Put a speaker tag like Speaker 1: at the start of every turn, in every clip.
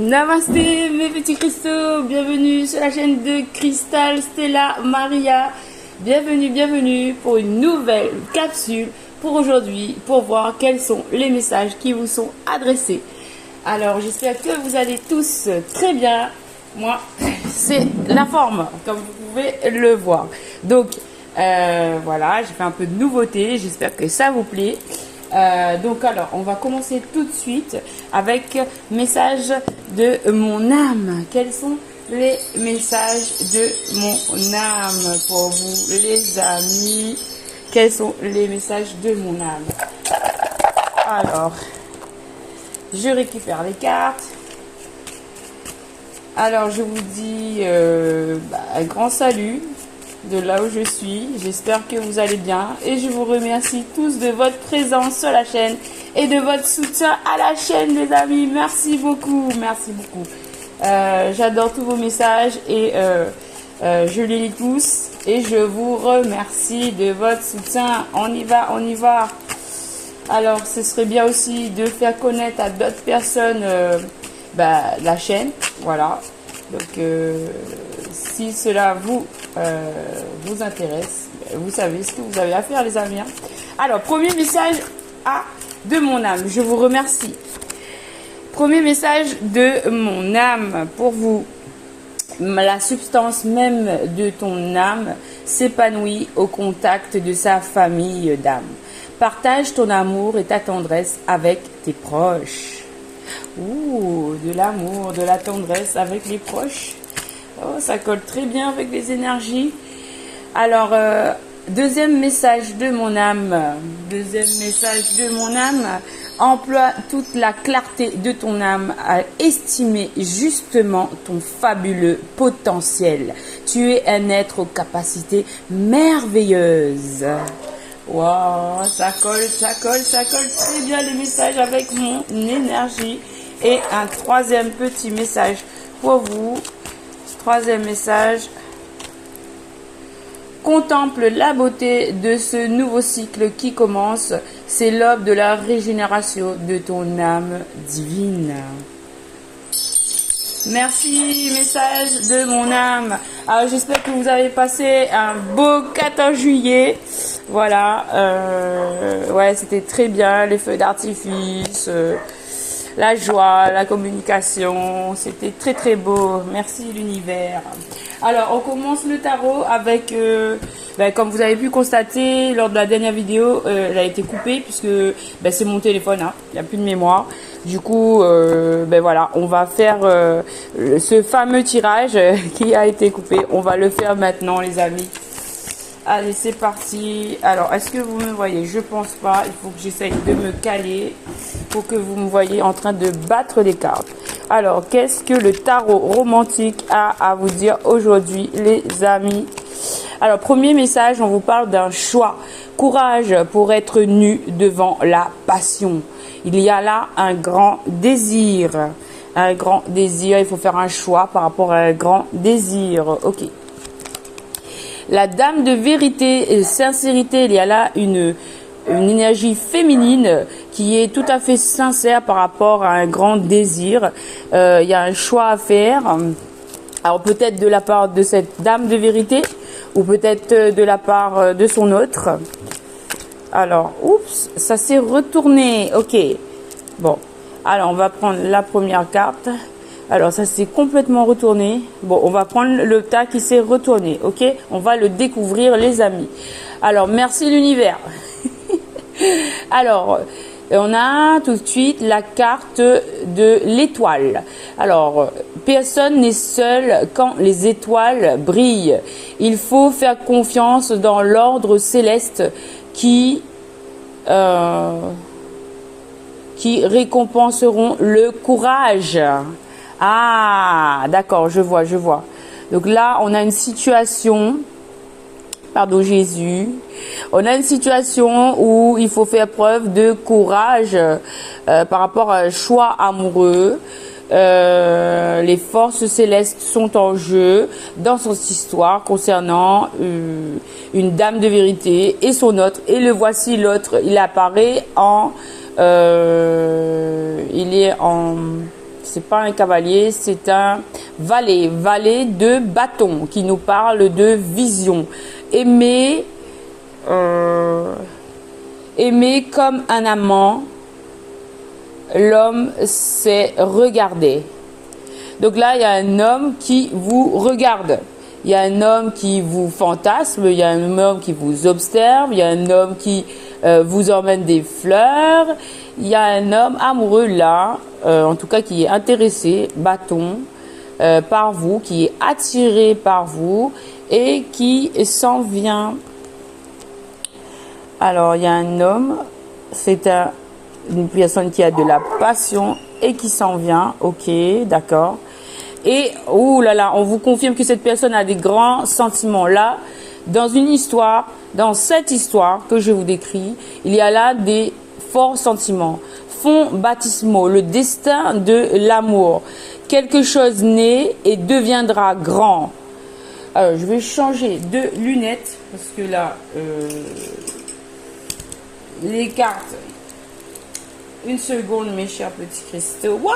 Speaker 1: Namasté mes petits cristaux, bienvenue sur la chaîne de Cristal Stella Maria. Bienvenue pour une nouvelle capsule pour aujourd'hui, pour voir quels sont les messages qui vous sont adressés. Alors j'espère que vous allez tous très bien. Moi, c'est la forme, comme vous pouvez le voir. Donc voilà, j'ai fait un peu de nouveauté, j'espère que ça vous plaît. Donc alors, on va commencer tout de suite avec message de mon âme. Quels sont les messages de mon âme pour vous, les amis? Quels sont les messages de mon âme? Alors, je récupère les cartes. Alors, je vous dis un grand salut de là où je suis. J'espère que vous allez bien et je vous remercie tous de votre présence sur la chaîne et de votre soutien à la chaîne, les amis. Merci beaucoup, merci beaucoup. J'adore tous vos messages et je les lis tous et je vous remercie de votre soutien. On y va, on y va. Alors, ce serait bien aussi de faire connaître à d'autres personnes la chaîne, voilà. Donc, si cela vous intéresse, vous savez ce que vous avez à faire, les amis. Alors, premier message de mon âme. Je vous remercie. Premier message de mon âme pour vous. La substance même de ton âme s'épanouit au contact de sa famille d'âme. Partage ton amour et ta tendresse avec tes proches. Ouh, de l'amour, de la tendresse avec les proches. Oh, ça colle très bien avec les énergies. Alors, deuxième message de mon âme. Deuxième message de mon âme. Emploie toute la clarté de ton âme à estimer justement ton fabuleux potentiel. Tu es un être aux capacités merveilleuses. Wow, ça colle très bien les messages avec mon énergie. Et un troisième petit message pour vous. Troisième message. Contemple la beauté de ce nouveau cycle qui commence. C'est l'aube de la régénération de ton âme divine. Merci, message de mon âme. Alors, j'espère que vous avez passé un beau 14 juillet. Voilà. Ouais, c'était très bien. Les feux d'artifice, la joie, la communication. C'était très, très beau. Merci, l'univers. Alors, on commence le tarot avec... comme vous avez pu constater lors de la dernière vidéo, elle a été coupée puisque c'est mon téléphone, il n'y a plus de mémoire. Du coup, voilà, on va faire ce fameux tirage qui a été coupé. On va le faire maintenant, les amis. Allez, c'est parti. Alors, est-ce que vous me voyez? Je pense pas. Il faut que j'essaye de me caler pour que vous me voyez en train de battre les cartes. Alors, qu'est-ce que le tarot romantique a à vous dire aujourd'hui, les amis? Alors, premier message, on vous parle d'un choix. Courage pour être nu devant la passion. Il y a là un grand désir. Un grand désir. Il faut faire un choix par rapport à un grand désir. Ok. La dame de vérité et sincérité, il y a là une énergie féminine qui est tout à fait sincère par rapport à un grand désir. Il y a un choix à faire. Alors peut-être de la part de cette dame de vérité ou peut-être de la part de son autre. Alors, oups, ça s'est retourné. Ok. Bon. Alors, on va prendre la première carte. Alors, ça s'est complètement retourné. Bon, on va prendre le tas qui s'est retourné. Ok. On va le découvrir, les amis. Alors, merci l'univers. Alors, on a tout de suite la carte de l'étoile. Alors, personne n'est seul quand les étoiles brillent. Il faut faire confiance dans l'ordre céleste qui récompenseront le courage. Ah, d'accord, je vois. Donc là, on a une situation... Pardon Jésus. On a une situation où il faut faire preuve de courage par rapport à un choix amoureux. Les forces célestes sont en jeu dans cette histoire concernant une dame de vérité et son autre. Et le voici l'autre. Il apparaît il est en c'est pas un cavalier, c'est un valet, valet de bâton qui nous parle de vision. Aimer, aimer comme un amant, l'homme s'est regardé. Donc là, il y a un homme qui vous regarde. Il y a un homme qui vous fantasme, il y a un homme qui vous observe, il y a un homme qui vous emmène des fleurs. Il y a un homme amoureux là, en tout cas qui est intéressé, bâton, par vous, qui est attiré par vous et qui s'en vient. Alors, il y a un homme, c'est une personne qui a de la passion et qui s'en vient. Ok, d'accord. Et, ouh là là, on vous confirme que cette personne a des grands sentiments. Là, dans une histoire, dans cette histoire que je vous décris, il y a là des forts sentiments. Fonds baptismaux, le destin de l'amour. Quelque chose naît et deviendra grand. Alors, je vais changer de lunettes parce que là, les cartes... Une seconde, mes chers petits cristaux. Waouh,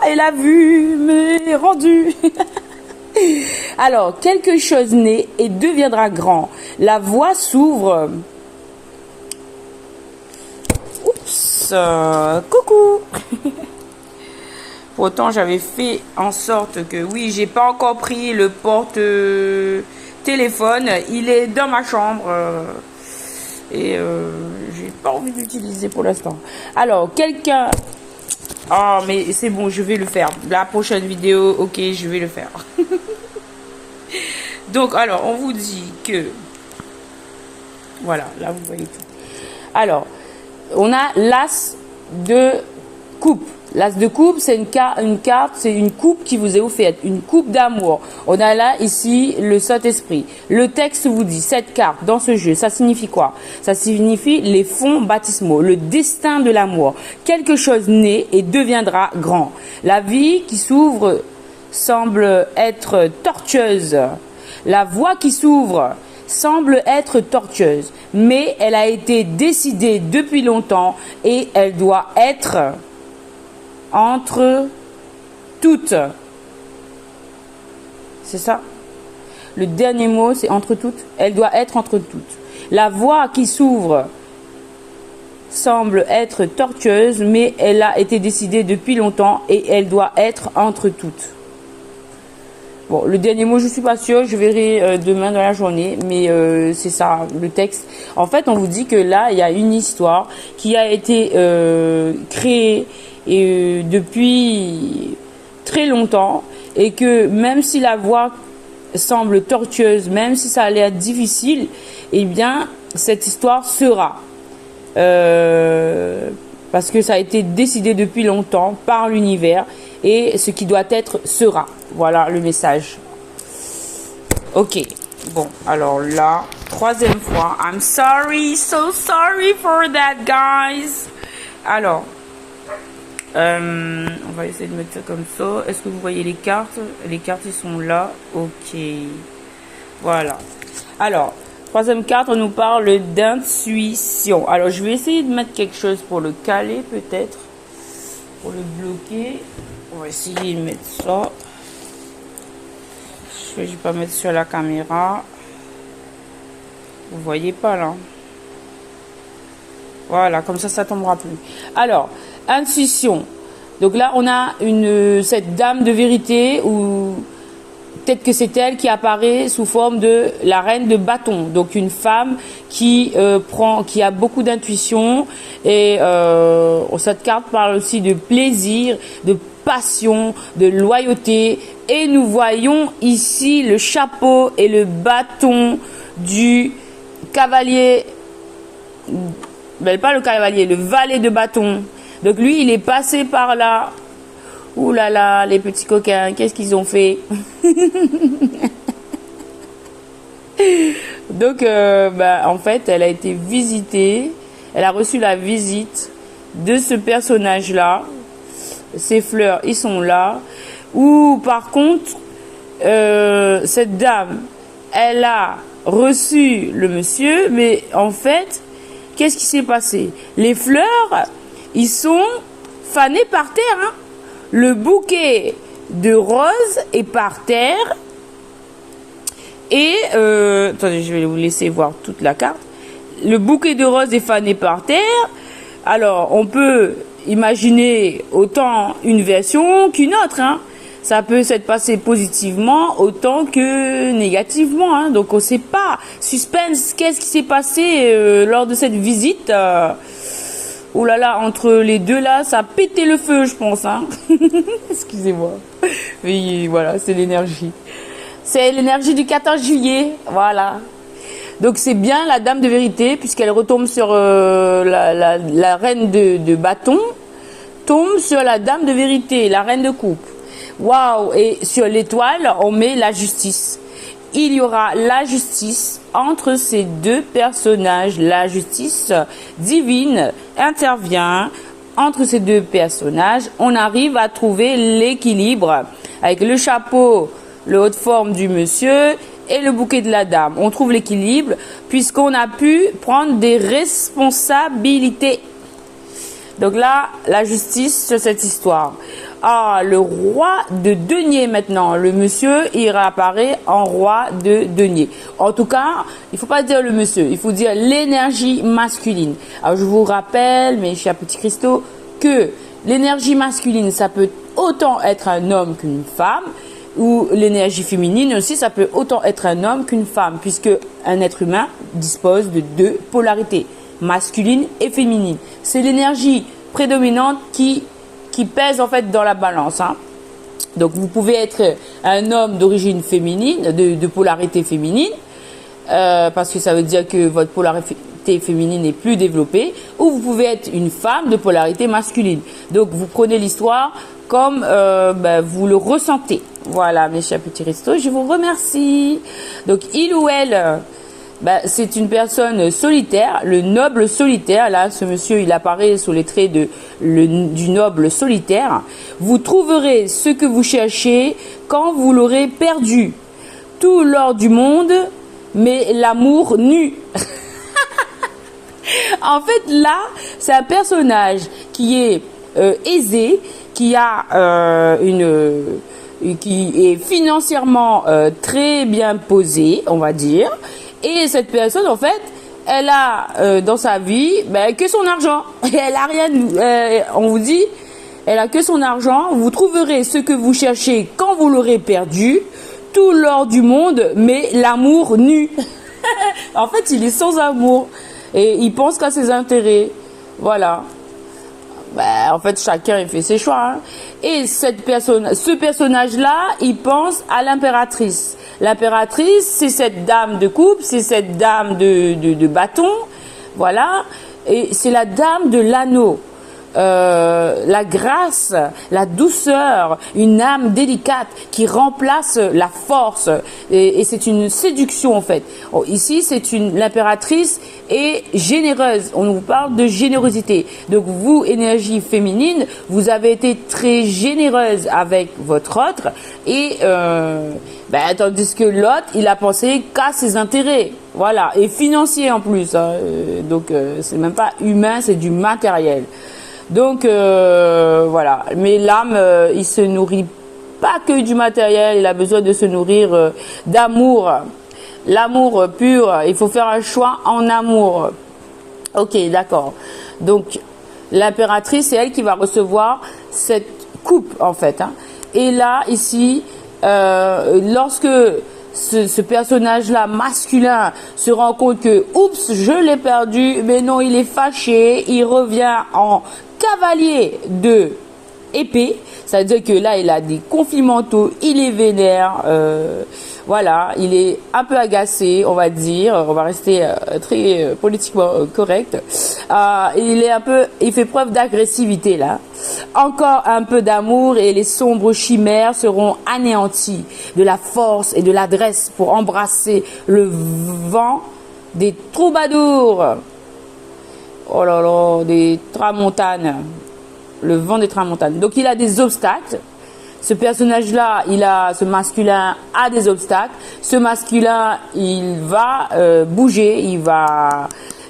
Speaker 1: elle a vu, mais rendu. Alors, quelque chose naît et deviendra grand. La voie s'ouvre. Oups, coucou. Pourtant, j'avais fait en sorte que, oui, j'ai pas encore pris le porte-téléphone. Il est dans ma chambre. Et j'ai pas envie d'utiliser pour l'instant. Alors, quelqu'un... Oh, mais c'est bon, je vais le faire. La prochaine vidéo, ok, je vais le faire. Donc, alors, on vous dit que... Voilà, là, vous voyez tout. Alors, on a l'as de coupe. L'as de coupe, c'est une carte, c'est une coupe qui vous est offerte, une coupe d'amour. On a là, ici, le Saint-Esprit. Le texte vous dit, cette carte, dans ce jeu, ça signifie quoi? Ça signifie les fonds baptismaux, le destin de l'amour. Quelque chose naît et deviendra grand. La vie qui s'ouvre semble être tortueuse. La voie qui s'ouvre semble être tortueuse, mais elle a été décidée depuis longtemps et elle doit être... entre toutes. C'est ça. Le dernier mot, c'est entre toutes. Elle doit être entre toutes. La voie qui s'ouvre semble être tortueuse, mais elle a été décidée depuis longtemps et elle doit être entre toutes. Bon, le dernier mot, je suis pas sûre, je verrai demain dans la journée, mais c'est ça, le texte. En fait, on vous dit que là, il y a une histoire qui a été créée et depuis très longtemps, et que même si la voie semble tortueuse, même si ça a l'air difficile, eh bien cette histoire sera parce que ça a été décidé depuis longtemps par l'univers et ce qui doit être sera. Voilà le message. Ok, bon, alors là, troisième fois, I'm sorry, so sorry for that, guys. Alors on va essayer de mettre ça comme ça. Est-ce que vous voyez les cartes? Les cartes, ils sont là. Ok. Voilà. Alors, troisième carte, on nous parle d'intuition. Alors, je vais essayer de mettre quelque chose pour le caler, peut-être. Pour le bloquer. On va essayer de mettre ça. Je vais pas mettre sur la caméra. Vous voyez pas, là. Voilà, comme ça tombera plus. Alors, intuition. Donc là, on a cette dame de vérité, ou peut-être que c'est elle qui apparaît sous forme de la reine de bâton. Donc une femme qui a beaucoup d'intuition. Et cette carte parle aussi de plaisir, de passion, de loyauté. Et nous voyons ici le chapeau et le bâton du cavalier. Ben, pas le cavalier, le valet de bâton. Donc lui, il est passé par là. Ouh là là, les petits coquins, qu'est-ce qu'ils ont fait? Donc, en fait, elle a été visitée. Elle a reçu la visite de ce personnage-là. Ces fleurs, ils sont là. Ou par contre, cette dame, elle a reçu le monsieur, mais en fait... Qu'est-ce qui s'est passé? Les fleurs, ils sont fanés par terre. Hein? le bouquet de roses est par terre. Et, attendez, je vais vous laisser voir toute la carte. Le bouquet de roses est fané par terre. Alors, on peut imaginer autant une version qu'une autre, hein. Ça peut s'être passé positivement autant que négativement, hein. Donc, on sait pas. Suspense, qu'est-ce qui s'est passé lors de cette visite oh là là, entre les deux là, ça a pété le feu, je pense, hein. Excusez-moi. Oui, voilà, c'est l'énergie. C'est l'énergie du 14 juillet, voilà. Donc c'est bien la dame de vérité, puisqu'elle retombe sur la reine de bâton, tombe sur la dame de vérité, la reine de coupe. Waouh! Et sur l'étoile, on met la justice. Il y aura la justice entre ces deux personnages. La justice divine intervient entre ces deux personnages. On arrive à trouver l'équilibre avec le chapeau, le haut de forme du monsieur et le bouquet de la dame. On trouve l'équilibre puisqu'on a pu prendre des responsabilités. Donc là, la justice sur cette histoire. Ah, le roi de denier maintenant. Le monsieur, il réapparaît en roi de denier. En tout cas, il faut pas dire le monsieur, il faut dire l'énergie masculine. Alors je vous rappelle, mes chers petits cristaux, que l'énergie masculine, ça peut autant être un homme qu'une femme. Ou l'énergie féminine aussi, ça peut autant être un homme qu'une femme, puisque un être humain dispose de deux polarités, masculine et féminine. C'est l'énergie prédominante qui pèse en fait dans la balance, hein. Donc vous pouvez être un homme d'origine féminine, de polarité féminine, parce que ça veut dire que votre polarité féminine est plus développée, ou vous pouvez être une femme de polarité masculine. Donc vous prenez l'histoire comme vous le ressentez. Voilà, mes chers petits restos, je vous remercie. Donc il ou elle, c'est une personne solitaire, le noble solitaire. Là, ce monsieur, il apparaît sous les traits du noble solitaire. Vous trouverez ce que vous cherchez quand vous l'aurez perdu. Tout l'or du monde, mais l'amour nu. En fait, là, c'est un personnage qui est aisé, qui a qui est financièrement très bien posé, on va dire. Et cette personne, en fait, elle a dans sa vie que son argent. Elle a rien. On vous dit, elle a que son argent. Vous trouverez ce que vous cherchez quand vous l'aurez perdu. Tout l'or du monde, mais l'amour nu. En fait, il est sans amour et il pense qu'à ses intérêts. Voilà. En fait, chacun il fait ses choix, hein. Et ce personnage-là, il pense à l'impératrice. L'impératrice, c'est cette dame de coupe, c'est cette dame de bâton, voilà. Et c'est la dame de l'anneau. La grâce, la douceur, une âme délicate qui remplace la force, et c'est une séduction en fait. Ici, l'impératrice est généreuse. On vous parle de générosité. Donc vous, énergie féminine, vous avez été très généreuse avec votre autre, et tandis que l'autre, il a pensé qu'à ses intérêts. Voilà, et financier en plus, hein. Donc c'est même pas humain, c'est du matériel. Donc voilà, mais l'âme, il se nourrit pas que du matériel, il a besoin de se nourrir d'amour, l'amour pur. Il faut faire un choix en amour. Ok, d'accord. Donc l'impératrice, c'est elle qui va recevoir cette coupe en fait, hein. Et là ici, lorsque ce personnage-là masculin se rend compte que oups, je l'ai perdu, mais non, il est fâché, il revient en cavalier de épée, ça veut dire que là il a des conflits mentaux, il est vénère, voilà, il est un peu agacé, on va dire, on va rester très politiquement correct. Il fait preuve d'agressivité là. Encore un peu d'amour et les sombres chimères seront anéanties, de la force et de l'adresse pour embrasser le vent des troubadours. Oh là là, des tramontanes. Le vent des tramontanes. Donc il a des obstacles. Ce personnage-là, ce masculin a des obstacles. Ce masculin, il va bouger, il va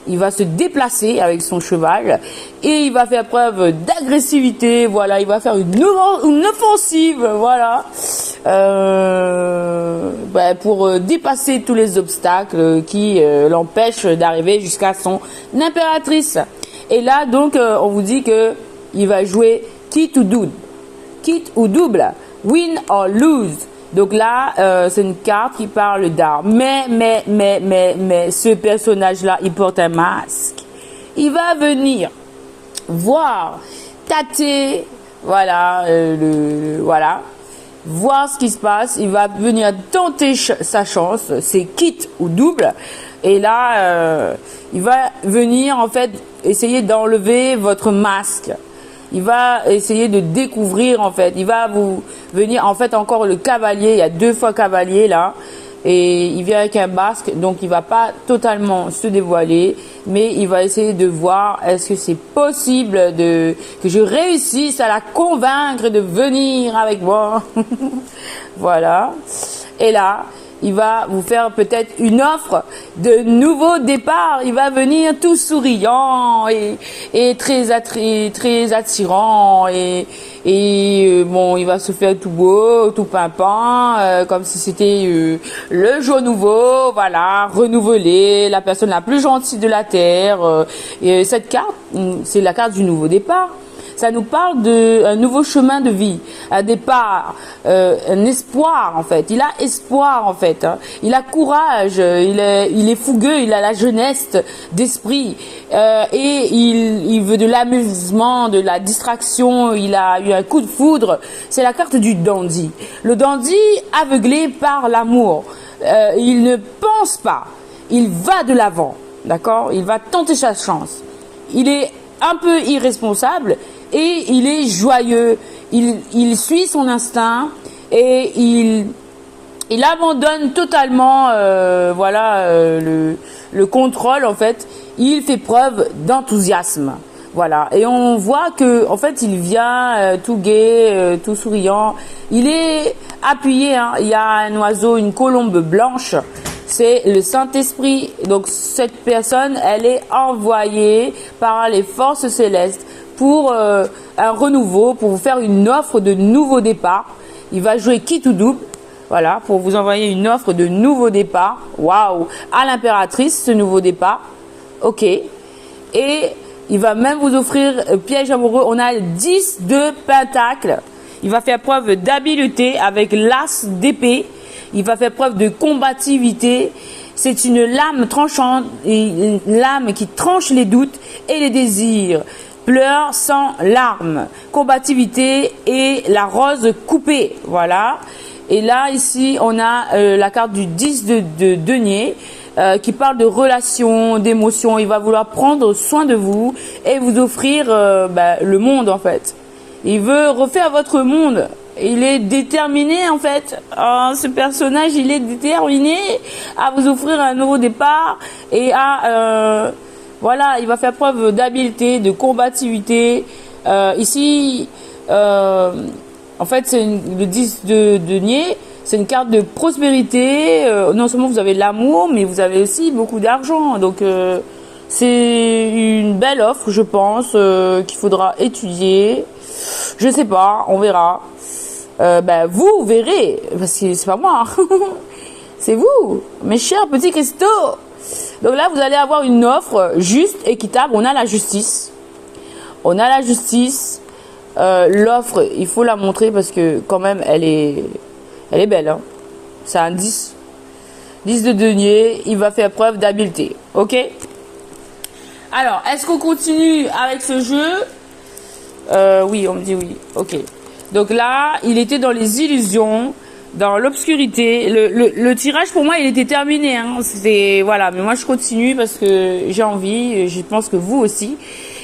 Speaker 1: il va se déplacer avec son cheval et il va faire preuve d'agressivité. Voilà, il va faire une offensive, voilà, pour dépasser tous les obstacles qui l'empêchent d'arriver jusqu'à son impératrice. Et là, donc, on vous dit que il va jouer kit ou double, win or lose. Donc là, c'est une carte qui parle d'art. Mais, ce personnage-là, il porte un masque. Il va venir voir, tâter, voilà, voilà, voir ce qui se passe. Il va venir tenter sa chance. C'est quitte ou double. Et là, il va venir, en fait, essayer d'enlever votre masque. Il va essayer de découvrir, en fait. Il va vous venir, en fait, encore le cavalier. Il y a 2 fois cavalier, là. Et il vient avec un masque. Donc, il va pas totalement se dévoiler. Mais il va essayer de voir, est-ce que c'est possible que je réussisse à la convaincre de venir avec moi. Voilà. Et là, il va vous faire peut-être une offre de nouveau départ. Il va venir tout souriant et très attirant et bon, il va se faire tout beau, tout pimpant, comme si c'était le jour nouveau, voilà, renouvelé, la personne la plus gentille de la terre. Et cette carte, c'est la carte du nouveau départ. Ça nous parle d'un nouveau chemin de vie, un départ, un espoir en fait. Il a espoir en fait. Hein. Il a courage, il est fougueux, il a la jeunesse d'esprit et il veut de l'amusement, de la distraction. Il a eu un coup de foudre. C'est la carte du dandy. Le dandy aveuglé par l'amour. Il ne pense pas. Il va de l'avant, d'accord? Il va tenter sa chance. Il est un peu irresponsable. Et il est joyeux, il suit son instinct et il abandonne totalement le contrôle en fait. Il fait preuve d'enthousiasme. Voilà, et on voit que en fait il vient tout gai, tout souriant. Il est appuyé, hein. Il y a un oiseau, une colombe blanche. C'est le Saint-Esprit. Donc cette personne, elle est envoyée par les forces célestes pour un renouveau, pour vous faire une offre de nouveau départ. Il va jouer quitte ou double, voilà, pour vous envoyer une offre de nouveau départ. Waouh, à l'impératrice, ce nouveau départ. Ok. Et il va même vous offrir piège amoureux. On a le 10 de pentacles. Il va faire preuve d'habileté avec l'as d'épée. Il va faire preuve de combativité. C'est une lame tranchante, une lame qui tranche les doutes et les désirs. Pleurs sans larmes, combativité et la rose coupée, voilà. Et là, ici, on a la carte du 10 de denier qui parle de relations, d'émotions. Il va vouloir prendre soin de vous et vous offrir le monde, en fait. Il veut refaire votre monde. Il est déterminé, en fait. Ce personnage, il est déterminé à vous offrir un nouveau départ et à... voilà, il va faire preuve d'habileté, de combativité. Ici, en fait, c'est le 10 de denier. C'est une carte de prospérité. Non seulement vous avez l'amour, mais vous avez aussi beaucoup d'argent. Donc, c'est une belle offre, je pense, qu'il faudra étudier. Je sais pas, on verra. Vous verrez, parce que c'est pas moi. C'est vous, mes chers petits cristaux. Donc là, vous allez avoir une offre juste, équitable. On a la justice. On a la justice. L'offre, il faut la montrer parce que quand même, elle est belle. Hein. C'est un 10. 10 de denier. Il va faire preuve d'habileté. Ok? Alors, est-ce qu'on continue avec ce jeu? Oui, on me dit oui. Ok. Donc là, il était dans les illusions. Dans l'obscurité, le tirage pour moi il était terminé, hein. C'était voilà, mais moi je continue parce que j'ai envie, je pense que vous aussi.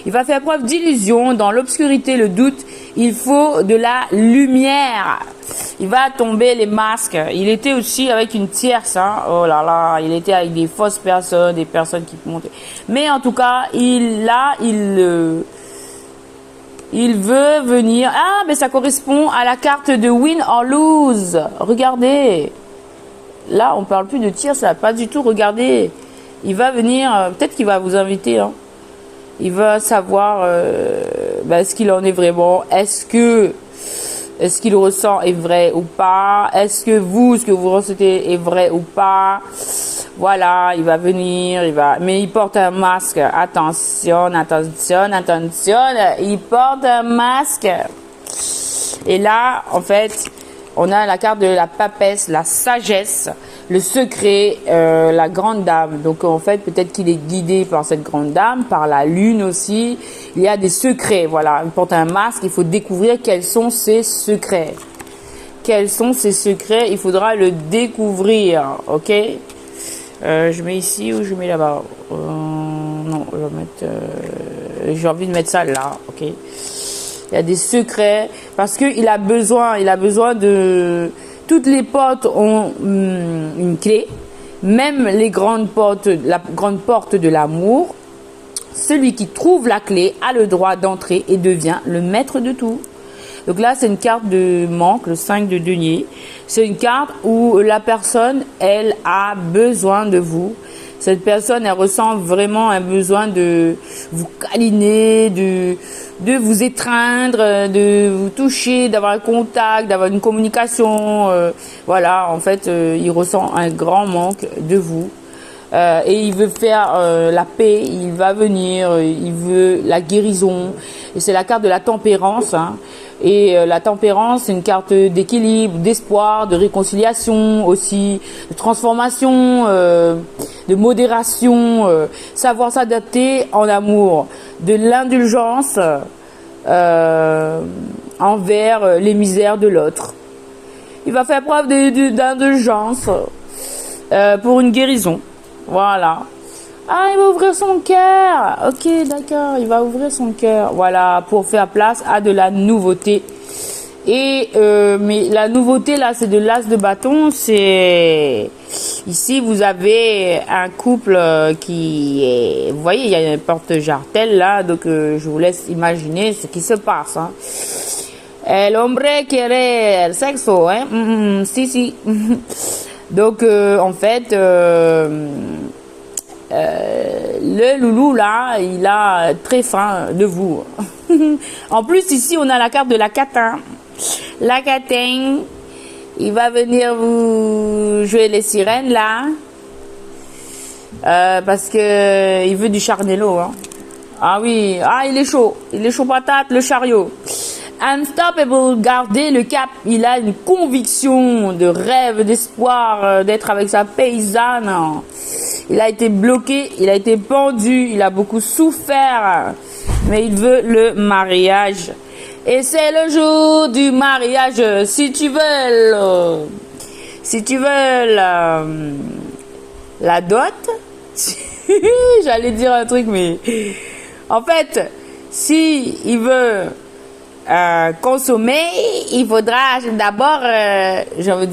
Speaker 1: Il va faire preuve d'illusion dans l'obscurité, le doute. Il faut de la lumière. Il va tomber les masques. Il était aussi avec une tierce, hein. Oh là là, il était avec des fausses personnes, des personnes qui montaient. Mais en tout cas, il veut venir. Ah, mais ça correspond à la carte de win or lose. Regardez. Là, on parle plus de tir, ça va pas du tout. Regardez. il va venir, peut-être qu'il va vous inviter, hein. Il va savoir ce qu'il en est vraiment. Est-ce qu'il ressent est vrai ou pas? Est-ce que ce que vous ressentez est vrai ou pas? Voilà, il va venir, mais il porte un masque. Attention, attention, attention, il porte un masque. Et là, en fait, on a la carte de la papesse, la sagesse, le secret, la grande dame. Donc en fait, peut-être qu'il est guidé par cette grande dame, par la lune aussi. Il y a des secrets, voilà. Il porte un masque, il faut découvrir quels sont ses secrets. Quels sont ses secrets, il faudra le découvrir, ok? Je mets ici ou je mets là-bas? Non, je vais mettre... j'ai envie de mettre ça là, ok? Il y a des secrets parce que il a besoin de... Toutes les portes ont une clé, même les grandes portes, la grande porte de l'amour. Celui qui trouve la clé a le droit d'entrer et devient le maître de tout. Donc là, c'est une carte de manque, le 5 de denier. C'est une carte où la personne, elle a besoin de vous. Cette personne, elle ressent vraiment un besoin de vous câliner, de vous étreindre, de vous toucher, d'avoir un contact, d'avoir une communication. Voilà, en fait, il ressent un grand manque de vous. Et il veut faire la paix, il va venir, il veut la guérison. Et c'est la carte de la tempérance, hein. Et la tempérance, c'est une carte d'équilibre, d'espoir, de réconciliation aussi, de transformation, de modération, savoir s'adapter en amour, de l'indulgence envers les misères de l'autre. Il va faire preuve d'indulgence pour une guérison. Voilà. Ah, il va ouvrir son cœur. Ok, d'accord, il va ouvrir son cœur. Voilà, pour faire place à de la nouveauté. Et mais la nouveauté là, c'est de l'as de bâton. C'est ici vous avez un couple qui est, vous voyez, il y a une porte-jartel là, donc je vous laisse imaginer ce qui se passe. Hein. El hombre quiere el sexo, hein? Si. Donc en fait. Le loulou là, il a très faim de vous. En plus ici on a la carte de la catin. La catin, il va venir vous jouer les sirènes là, parce que il veut du charnello. Hein. Ah oui, il est chaud patate le chariot. Unstoppable, garder le cap. Il a une conviction de rêve, d'espoir, d'être avec sa paysanne. Il a été bloqué, il a été pendu, il a beaucoup souffert, mais il veut le mariage. Et c'est le jour du mariage. Si tu veux la dot, j'allais dire un truc, mais en fait, si il veut consommer, il faudra d'abord, j'allais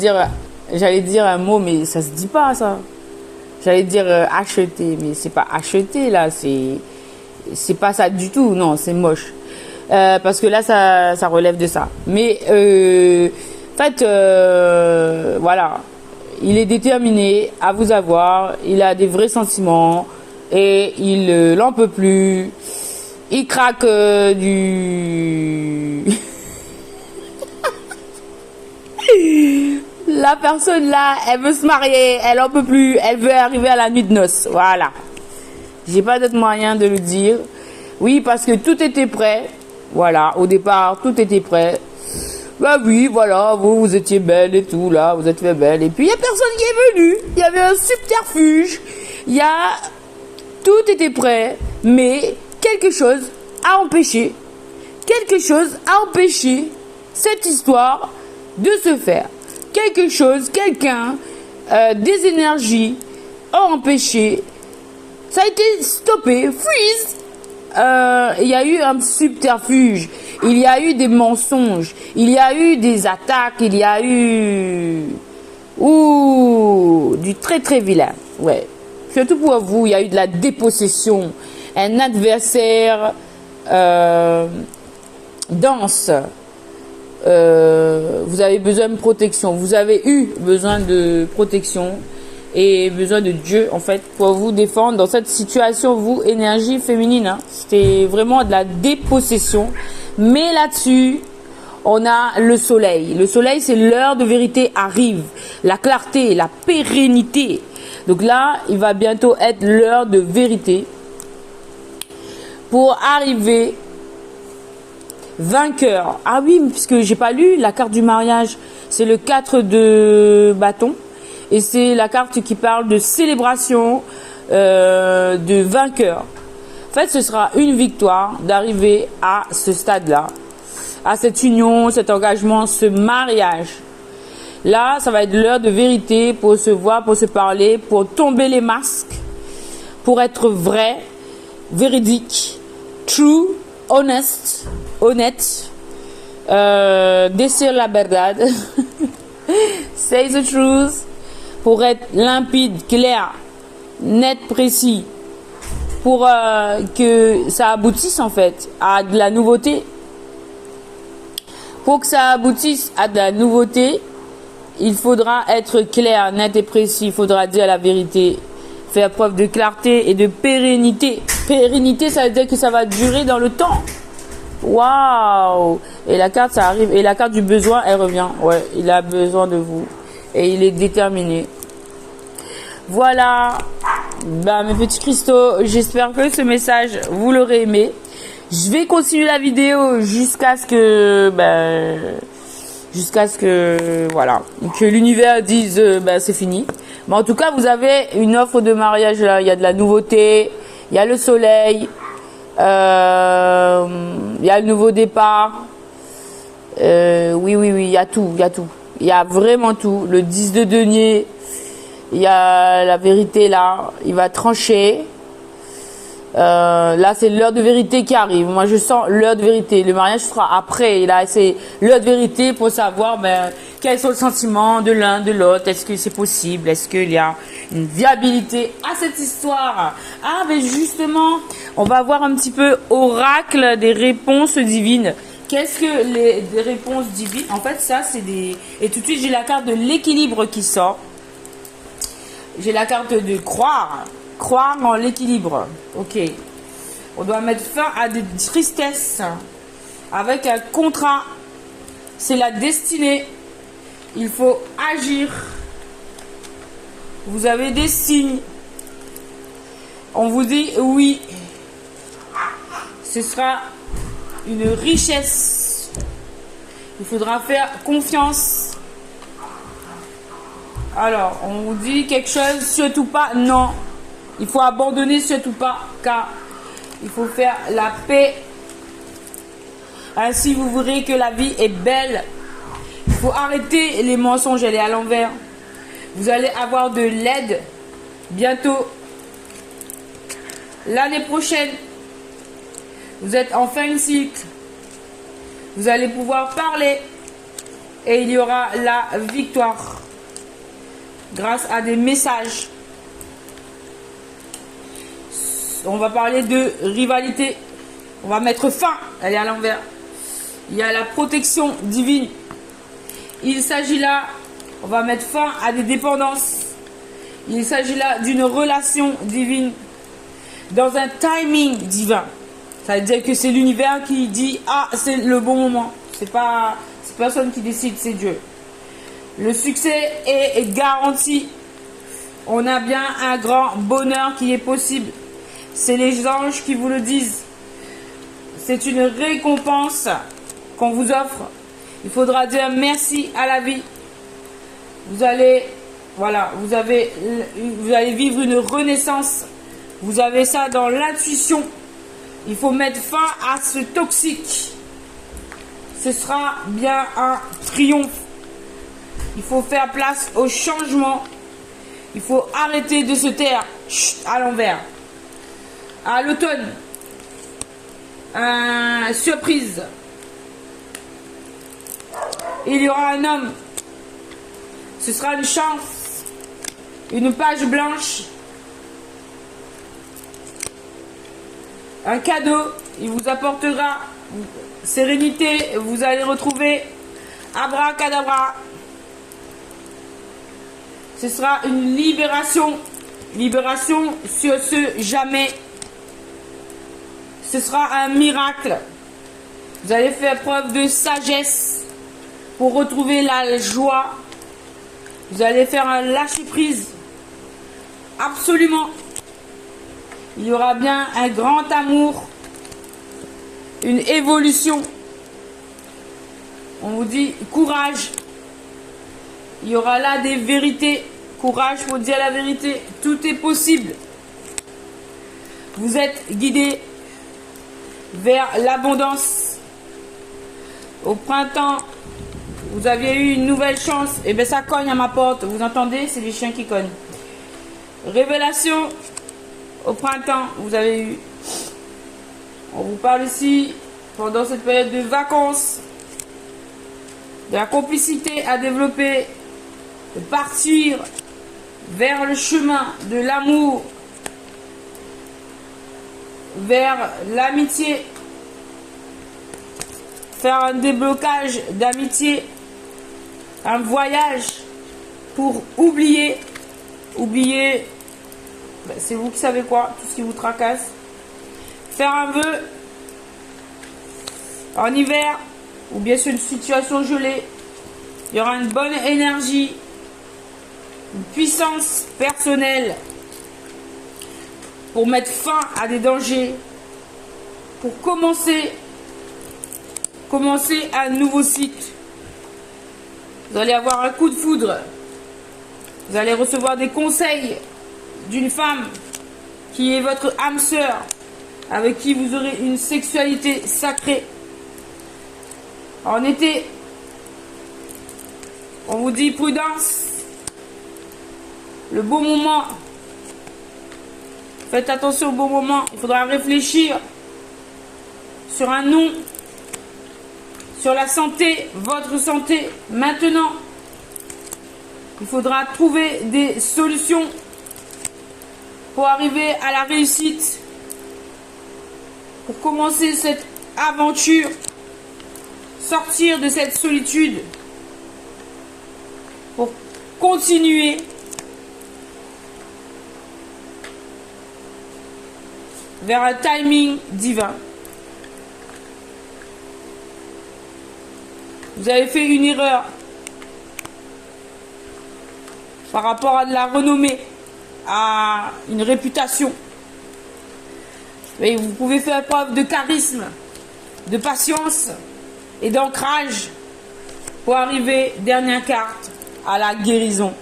Speaker 1: dire un mot, mais ça se dit pas ça. J'allais dire acheter, mais c'est pas acheter là, c'est pas ça du tout, non, c'est moche. Parce que là, ça relève de ça. Mais en fait, voilà, il est déterminé à vous avoir, il a des vrais sentiments et il n'en peut plus. Il craque du... La personne là, elle veut se marier, elle en peut plus, elle veut arriver à la nuit de noces. Voilà. J'ai pas d'autre moyen de le dire. Oui, parce que tout était prêt. Voilà, au départ, tout était prêt. Bah oui, voilà, vous étiez belle et tout, là, vous êtes fait belle. Et puis, il n'y a personne qui est venu. Il y avait un subterfuge. Tout était prêt, mais quelque chose a empêché cette histoire de se faire. Quelqu'un, des énergies ont empêché. Ça a été stoppé, freeze. Il y a eu un subterfuge, il y a eu des mensonges, il y a eu des attaques, il y a eu du très très vilain. Ouais. Surtout pour vous, il y a eu de la dépossession. Un adversaire dense. Vous avez besoin de protection. Vous avez eu besoin de protection. et besoin de Dieu en fait pour vous défendre dans cette situation, vous, énergie féminine. Hein. C'était vraiment de la dépossession. Mais là-dessus, on a le soleil. Le soleil, c'est l'heure de vérité arrive. La clarté, la pérennité. Donc là, il va bientôt être l'heure de vérité pour arriver vainqueur. Ah oui, puisque j'ai pas lu la carte du mariage. C'est le 4 de bâton. Et c'est la carte qui parle de célébration, de vainqueur. En fait, ce sera une victoire d'arriver à ce stade-là, à cette union, cet engagement, ce mariage. Là, ça va être l'heure de vérité pour se voir, pour se parler, pour tomber les masques, pour être vrai, véridique, true, honest, honnête, decir la verdad, say the truth, pour être limpide, clair, net, précis, pour que ça aboutisse en fait à de la nouveauté. Pour que ça aboutisse à de la nouveauté, il faudra être clair, net et précis. Il faudra dire la vérité, faire preuve de clarté et de pérennité. Pérennité, ça veut dire que ça va durer dans le temps. Waouh! Et la carte, ça arrive. Et la carte du besoin, elle revient. Ouais, il a besoin de vous. Et il est déterminé. Voilà. Bah, mes petits cristaux, j'espère que ce message, vous l'aurez aimé. Je vais continuer la vidéo jusqu'à ce que, voilà, que l'univers dise, c'est fini. Mais en tout cas, vous avez une offre de mariage là. Il y a de la nouveauté, il y a le soleil, il y a le nouveau départ. Oui, il y a tout, il y a vraiment tout. Le 10 de denier, il y a la vérité là, il va trancher. Là, c'est l'heure de vérité qui arrive. Moi, je sens l'heure de vérité. Le mariage sera après. Et là, c'est l'heure de vérité pour savoir quels sont les sentiments de l'un, de l'autre. Est-ce que c'est possible? Est-ce qu'il y a une viabilité à cette histoire? Ah, mais justement, on va voir un petit peu oracle des réponses divines. Qu'est-ce que des réponses divines? En fait, ça, c'est des... Et tout de suite, j'ai la carte de l'équilibre qui sort. J'ai la carte de croire. Croire en l'équilibre. Ok. On doit mettre fin à des tristesses avec un contrat. C'est la destinée. Il faut agir. Vous avez des signes. On vous dit oui. Ce sera une richesse. Il faudra faire confiance. Alors, on vous dit quelque chose, surtout pas, non. Il faut abandonner surtout pas, car il faut faire la paix. Ainsi, vous verrez que la vie est belle. Il faut arrêter les mensonges, elle est à l'envers. Vous allez avoir de l'aide bientôt. L'année prochaine, vous êtes en fin de cycle. Vous allez pouvoir parler et il y aura la victoire grâce à des messages. On va parler de rivalité. On va mettre fin. Elle est à l'envers. Il y a la protection divine. Il s'agit là, on va mettre fin à des dépendances. Il s'agit là d'une relation divine dans un timing divin. Ça veut dire que c'est l'univers qui dit ah, c'est le bon moment. C'est personne qui décide, c'est Dieu. Le succès est garanti. On a bien un grand bonheur qui est possible. C'est les anges qui vous le disent. C'est une récompense qu'on vous offre. Il faudra dire merci à la vie. Vous allez, voilà, vous allez vivre une renaissance. Vous avez ça dans l'intuition. Il faut mettre fin à ce toxique. Ce sera bien un triomphe. Il faut faire place au changement. Il faut arrêter de se taire. Chut, à l'envers. À l'automne, surprise. Il y aura un homme. Ce sera une chance. Une page blanche. Un cadeau. Il vous apportera sérénité. Vous allez retrouver abracadabra. Ce sera une libération. Libération sur ce jamais. Ce sera un miracle. Vous allez faire preuve de sagesse pour retrouver la joie. Vous allez faire un lâcher-prise. Absolument. Il y aura bien un grand amour. Une évolution. On vous dit courage. Il y aura là des vérités. Courage pour dire la vérité. Tout est possible. Vous êtes guidé vers l'abondance. Au printemps, vous aviez eu une nouvelle chance. Et bien ça cogne à ma porte. Vous entendez? C'est les chiens qui cognent. Révélation. Au printemps, vous avez eu. On vous parle ici, pendant cette période de vacances, de la complicité à développer, de partir vers le chemin de l'amour, vers l'amitié, faire un déblocage d'amitié, un voyage pour oublier, c'est vous qui savez quoi, tout ce qui vous tracasse, faire un vœu en hiver, ou bien sur une situation gelée, il y aura une bonne énergie, une puissance personnelle pour mettre fin à des dangers, pour commencer un nouveau cycle. Vous allez avoir un coup de foudre. Vous allez recevoir des conseils d'une femme qui est votre âme sœur, avec qui vous aurez une sexualité sacrée. En été, on vous dit prudence. Le bon moment. Faites attention au bon moment. Il faudra réfléchir sur un nom, sur la santé, votre santé. Maintenant, il faudra trouver des solutions pour arriver à la réussite, pour commencer cette aventure, sortir de cette solitude, pour continuer vers un timing divin. Vous avez fait une erreur par rapport à de la renommée, à une réputation. Et vous pouvez faire preuve de charisme, de patience et d'ancrage pour arriver, dernière carte, à la guérison.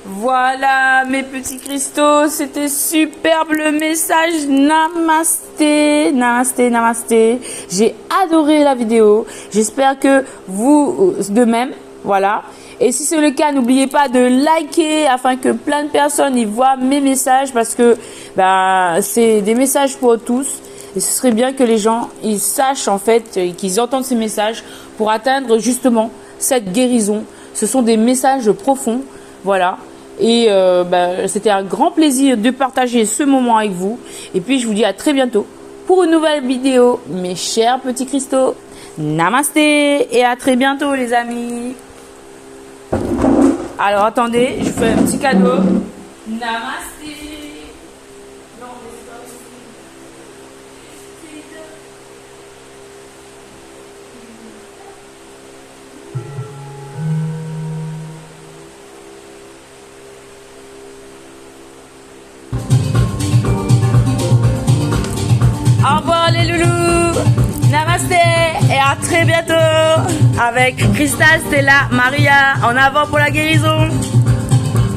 Speaker 1: Voilà mes petits cristaux, c'était superbe le message. Namasté, namasté, namasté. J'ai adoré la vidéo. J'espère que vous de même. Voilà. Et si c'est le cas, n'oubliez pas de liker afin que plein de personnes y voient mes messages, parce que c'est des messages pour tous. Et ce serait bien que les gens ils sachent en fait, qu'ils entendent ces messages pour atteindre justement cette guérison. Ce sont des messages profonds. Voilà. Et c'était un grand plaisir de partager ce moment avec vous. Et puis je vous dis à très bientôt pour une nouvelle vidéo, mes chers petits cristaux. Namasté et à très bientôt les amis. Alors attendez, je fais un petit cadeau. Namasté. Au revoir les loulous, namasté et à très bientôt avec Cristal, Stella, Maria, en avant pour la guérison.